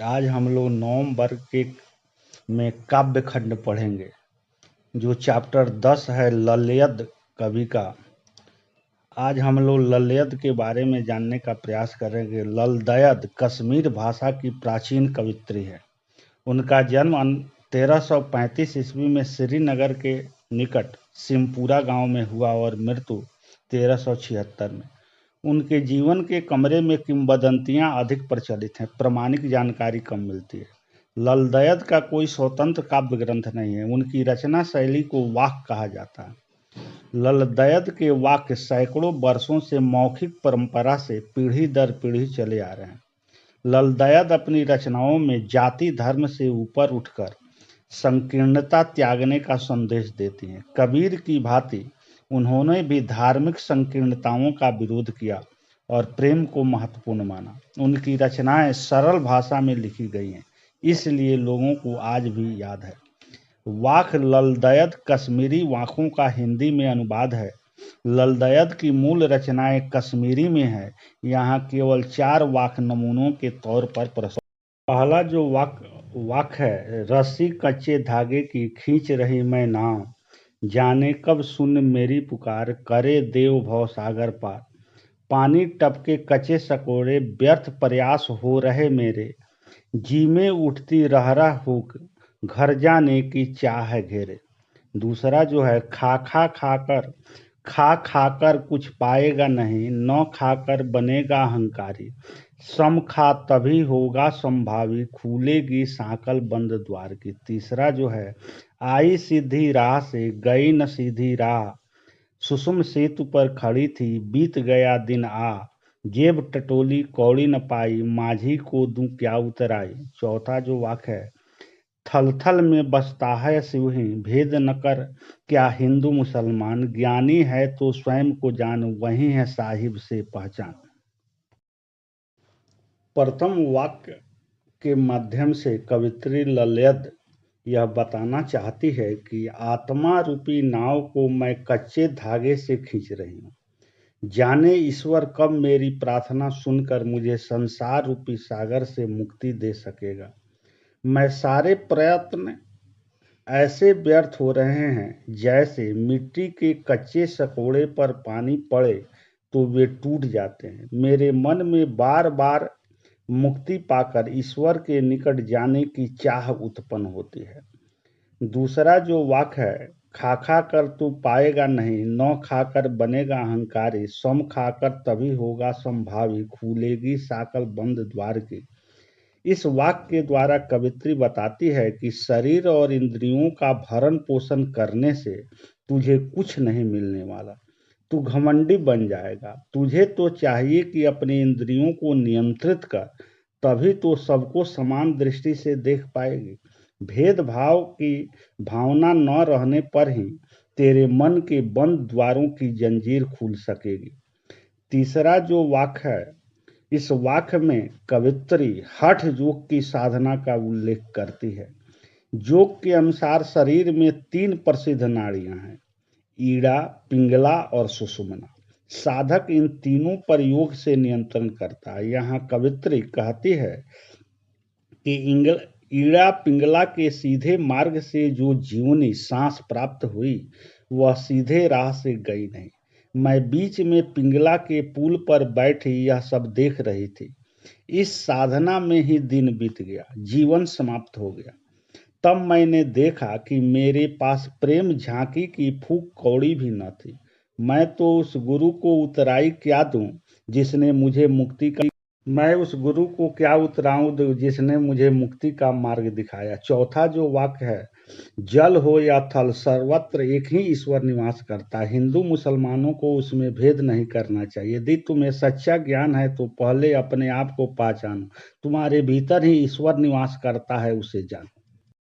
आज हम लोग नवम वर्ग के में काव्य खंड पढ़ेंगे, जो चैप्टर 10 है ललयद कवि का। आज हम लोग ललयद के बारे में जानने का प्रयास करेंगे। ललदयद कश्मीर भाषा की प्राचीन कवित्री है। उनका जन्म 1335 ईस्वी में श्रीनगर के निकट सिमपुरा गांव में हुआ और मृत्यु 1376 में। उनके जीवन के कमरे में किंवदंतियां अधिक प्रचलित हैं, प्रामाणिक जानकारी कम मिलती है। ललदयद का कोई स्वतंत्र काव्य ग्रंथ नहीं है। उनकी रचना शैली को वाक कहा जाता है। ललदयद के वाक्य सैकड़ों वर्षों से मौखिक परंपरा से पीढ़ी दर पीढ़ी चले आ रहे हैं। ललदयद अपनी रचनाओं में जाति धर्म से ऊपर उठकर संकीर्णता त्यागने का संदेश देती हैं। कबीर की भांति उन्होंने भी धार्मिक संकीर्णताओं का विरोध किया और प्रेम को महत्वपूर्ण माना। उनकी रचनाएं सरल भाषा में लिखी गई हैं, इसलिए लोगों को आज भी याद है। वाक ललदयद कश्मीरी वाकों का हिंदी में अनुवाद है। ललदयद की मूल रचनाएं कश्मीरी में है। यहाँ केवल 4 वाक नमूनों के तौर पर प्रस्तुत। पहला जो वाक है, रस्सी कच्चे धागे की खींच रही मैं नाव, जाने कब सुन मेरी पुकार, करे देव भव सागर पार। पानी टपके कच्चे सकोरे, व्यर्थ प्रयास हो रहे मेरे, जी में उठती रहरा हुक, घर जाने की चाह है घेरे। दूसरा जो है, खा खाकर कुछ पाएगा नहीं, न खाकर बनेगा अहंकारी, सम खा तभी होगा संभावी, खुलेगी सांकल बंद द्वार की। तीसरा जो है, आई सीधी राह से गई न सीधी राह, सुषुम सेतु पर खड़ी थी बीत गया दिन आ, जेब टटोली कौड़ी न पाई, माझी को दूं क्या उतराई। चौथा जो वाक्य है, थल थल में बसता है शिवही, भेद न कर क्या हिंदू मुसलमान, ज्ञानी है तो स्वयं को जान, वही है साहिब से पहचान। प्रथम वाक्य के माध्यम से कवित्री ललयद यह बताना चाहती है कि आत्मा रूपी नाव को मैं कच्चे धागे से खींच रही हूँ। जाने ईश्वर कब मेरी प्रार्थना सुनकर मुझे संसार रूपी सागर से मुक्ति दे सकेगा। मैं सारे प्रयत्न ऐसे व्यर्थ हो रहे हैं जैसे मिट्टी के कच्चे सकोड़े पर पानी पड़े तो वे टूट जाते हैं। मेरे मन में बार बार मुक्ति पाकर ईश्वर के निकट जाने की चाह उत्पन्न होती है। दूसरा जो वाक्य है, खा कर तू पाएगा नहीं, न खाकर बनेगा अहंकारी, सम खाकर तभी होगा संभावी, खुलेगी साकल बंद द्वार की। इस वाक्य के द्वारा कवित्री बताती है कि शरीर और इंद्रियों का भरण पोषण करने से तुझे कुछ नहीं मिलने वाला। तू घमंडी बन जाएगा। तुझे तो चाहिए कि अपनी इंद्रियों को नियंत्रित कर, तभी तो सबको समान दृष्टि से देख पाएगी। भेदभाव की भावना न रहने पर ही तेरे मन के बंद द्वारों की जंजीर खुल सकेगी। तीसरा जो वाक्य है, इस वाक्य में कवित्री हठ योग की साधना का उल्लेख करती है। योग के अनुसार शरीर में 3 प्रसिद्ध नाड़ियां हैं, ईड़ा, पिंगला और सुषुम्ना। साधक इन तीनों पर योग से नियंत्रण करता है। यहाँ कवित्री कहती है कि ईड़ा पिंगला के सीधे मार्ग से जो जीवनी सांस प्राप्त हुई, वह सीधे राह से गई नहीं। मैं बीच में पिंगला के पुल पर बैठी यह सब देख रही थी। इस साधना में ही दिन बीत गया, जीवन समाप्त हो गया। तब मैंने देखा कि मेरे पास प्रेम झांकी की फूंक कौड़ी भी न थी। मैं तो उस गुरु को उतराई क्या दूं जिसने मुझे मुक्ति का मैं उस गुरु को क्या उतराऊं जिसने मुझे मुक्ति का मार्ग दिखाया। चौथा जो वाक्य है, जल हो या थल, सर्वत्र एक ही ईश्वर निवास करता है। हिंदू मुसलमानों को उसमें भेद नहीं करना चाहिए। यदि तुम्हें सच्चा ज्ञान है तो पहले अपने आप को पहचानो। तुम्हारे भीतर ही ईश्वर निवास करता है, उसे जानो।